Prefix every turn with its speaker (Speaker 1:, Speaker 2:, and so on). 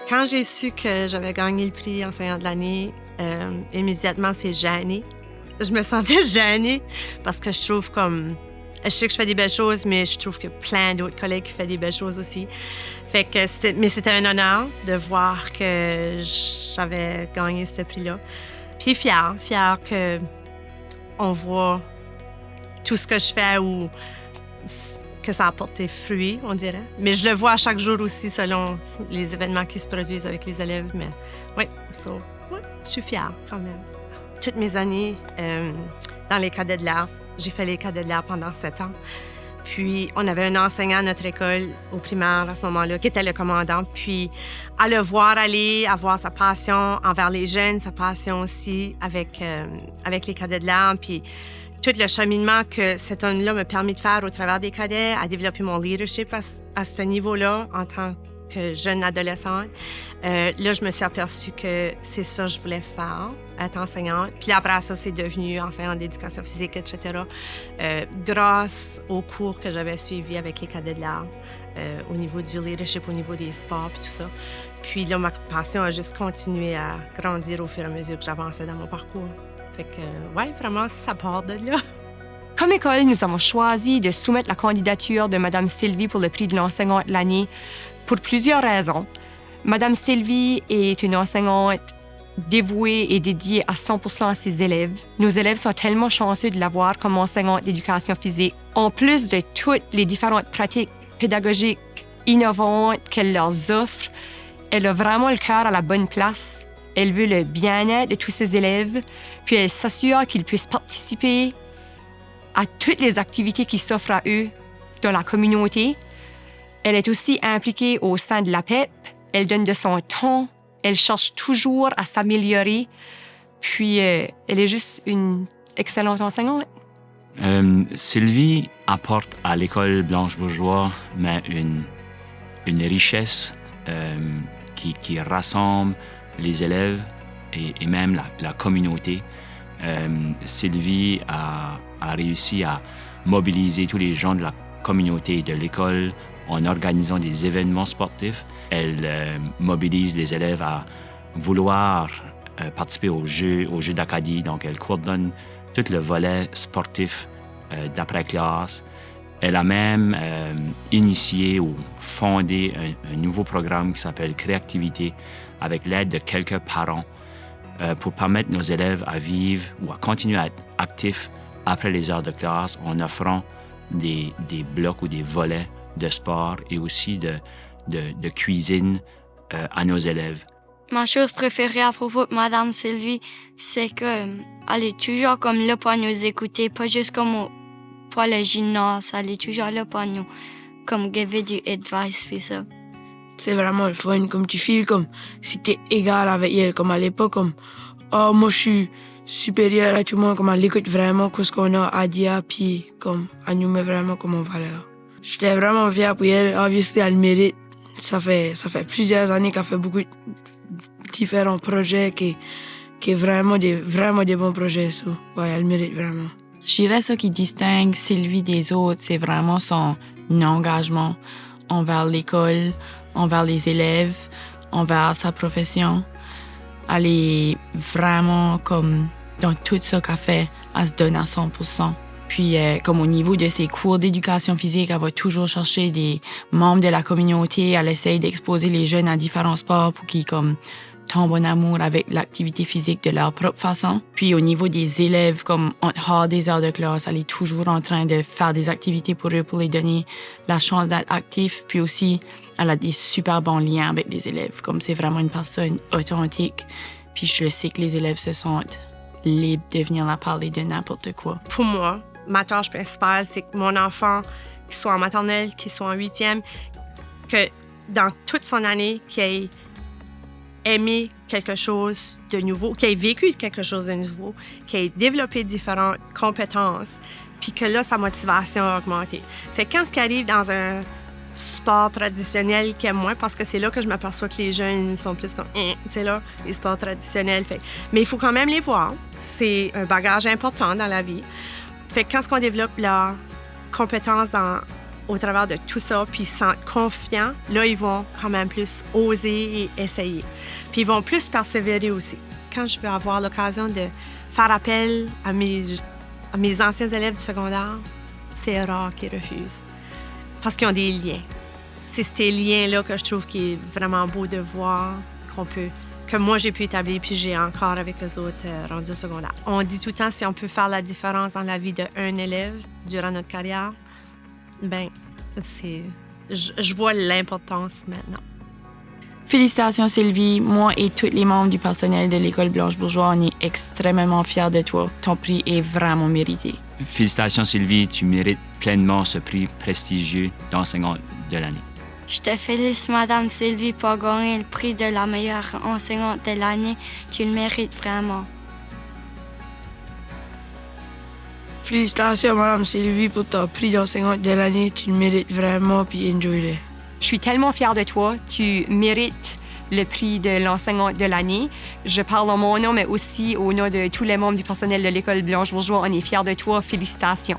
Speaker 1: Quand j'ai su que j'avais gagné le prix enseignant de l'année, immédiatement, c'est gêné. Je me sentais gênée parce que je trouve comme... Je sais que je fais des belles choses, mais je trouve que plein d'autres collègues qui font des belles choses aussi. Fait que c'était un honneur de voir que j'avais gagné ce prix-là. Puis fière qu'on voit tout ce que je fais ou que ça a porté fruit, on dirait. Mais je le vois à chaque jour aussi selon les événements qui se produisent avec les élèves. Mais oui, je suis fière quand même. Toutes mes années dans les cadets de l'art, j'ai fait les cadets de l'art pendant 7 ans. Puis, on avait un enseignant à notre école, au primaire, à ce moment-là, qui était le commandant. Puis, à le voir aller, à voir sa passion envers les jeunes, sa passion aussi avec les cadets de l'art. Puis, tout le cheminement que cet homme-là m'a permis de faire au travers des cadets, à développer mon leadership à ce niveau-là en tant que jeune adolescente. Là, je me suis aperçue que c'est ça que je voulais faire, être enseignante. Puis après ça, c'est devenu enseignante d'éducation physique, etc. Grâce aux cours que j'avais suivis avec les cadets de l'art, au niveau du leadership, au niveau des sports, puis tout ça. Puis là, ma passion a juste continué à grandir au fur et à mesure que j'avançais dans mon parcours. Fait que, ouais, vraiment, ça part de là.
Speaker 2: Comme école, nous avons choisi de soumettre la candidature de Mme Sylvie pour le prix de l'enseignante de l'année pour plusieurs raisons. Mme Sylvie est une enseignante dévouée et dédiée à 100% à ses élèves. Nos élèves sont tellement chanceux de l'avoir comme enseignante d'éducation physique. En plus de toutes les différentes pratiques pédagogiques innovantes qu'elle leur offre, elle a vraiment le cœur à la bonne place. Elle veut le bien-être de tous ses élèves, puis elle s'assure qu'ils puissent participer à toutes les activités qui s'offrent à eux dans la communauté. Elle est aussi impliquée au sein de l'APEP. Elle donne de son temps. Elle cherche toujours à s'améliorer. Puis, elle est juste une excellente enseignante.
Speaker 3: Sylvie apporte à l'école Blanche-Bourgeois une richesse qui rassemble les élèves et même la communauté. Sylvie a réussi à mobiliser tous les gens de la communauté et de l'école en organisant des événements sportifs. Elle mobilise les élèves à vouloir participer aux Jeux d'Acadie. Donc, elle coordonne tout le volet sportif d'après-classe. Elle a même initié ou fondé un nouveau programme qui s'appelle Créativité avec l'aide de quelques parents pour permettre nos élèves à vivre ou à continuer à être actifs après les heures de classe en offrant des blocs ou des volets de sport et aussi de cuisine à nos élèves.
Speaker 4: Ma chose préférée à propos de Madame Sylvie, c'est qu'elle est toujours comme là pour nous écouter, pas juste comme pour le gymnase, elle est toujours là pour nous comme donner du advice puis ça.
Speaker 5: C'est vraiment le fun, comme tu files comme si t'es égal avec elle, comme à l'époque, comme moi je suis supérieur à tout le monde, comme elle écoute vraiment ce qu'on a à dire, puis comme elle nous met vraiment comme en valeur. J'étais vraiment fière pour elle, obviously elle mérite. Ça fait plusieurs années qu'elle fait beaucoup de différents projets qui est vraiment des bons projets. So, ouais, elle mérite vraiment.
Speaker 6: Je dirais ce qui distingue Sylvie des autres, c'est vraiment son engagement envers l'école, envers les élèves, envers sa profession. Elle est vraiment comme dans tout ce qu'elle fait, elle se donne à 100%. Puis, comme au niveau de ses cours d'éducation physique, elle va toujours chercher des membres de la communauté. Elle essaye d'exposer les jeunes à différents sports pour qu'ils tombent en amour avec l'activité physique de leur propre façon. Puis, au niveau des élèves, comme en dehors des heures de classe, elle est toujours en train de faire des activités pour eux, pour les donner la chance d'être actifs. Puis aussi, elle a des super bons liens avec les élèves. Comme c'est vraiment une personne authentique. Puis, je sais que les élèves se sentent libres de venir la parler de n'importe quoi.
Speaker 1: Pour moi, ma tâche principale, c'est que mon enfant, qu'il soit en maternelle, qu'il soit en 8e, que dans toute son année, qu'il ait aimé quelque chose de nouveau, qu'il ait vécu quelque chose de nouveau, qu'il ait développé différentes compétences, puis que là, sa motivation a augmenté. Fait que quand ce qui arrive dans un sport traditionnel qu'il aime moins, parce que c'est là que je m'aperçois que les jeunes sont plus comme, tu sais là, les sports traditionnels. Fait. Mais il faut quand même les voir. C'est un bagage important dans la vie. Fait que quand on développe leurs compétences dans au travers de tout ça, puis ils se sentent confiants, là, ils vont quand même plus oser et essayer. Puis ils vont plus persévérer aussi. Quand je vais avoir l'occasion de faire appel à mes anciens élèves du secondaire, c'est rare qu'ils refusent. Parce qu'ils ont des liens. C'est ces liens-là que je trouve qui est vraiment beau de voir, que moi j'ai pu établir, puis j'ai encore avec eux autres rendus au secondaire. On dit tout le temps, si on peut faire la différence dans la vie d'un élève durant notre carrière, ben je vois l'importance maintenant.
Speaker 6: Félicitations, Sylvie. Moi et tous les membres du personnel de l'École Blanche-Bourgeois, on est extrêmement fiers de toi. Ton prix est vraiment mérité.
Speaker 3: Félicitations, Sylvie. Tu mérites pleinement ce prix prestigieux d'enseignante de l'année.
Speaker 4: Je te félicite, Madame Sylvie, pour gagner le prix de la meilleure enseignante de l'année. Tu le mérites vraiment.
Speaker 5: Félicitations, Madame Sylvie, pour ton prix d'enseignante de l'année. Tu le mérites vraiment, puis enjoy-le.
Speaker 2: Je suis tellement fière de toi. Tu mérites le prix de l'enseignante de l'année. Je parle en mon nom, mais aussi au nom de tous les membres du personnel de l'École Blanche-Bourgeois. On est fiers de toi. Félicitations.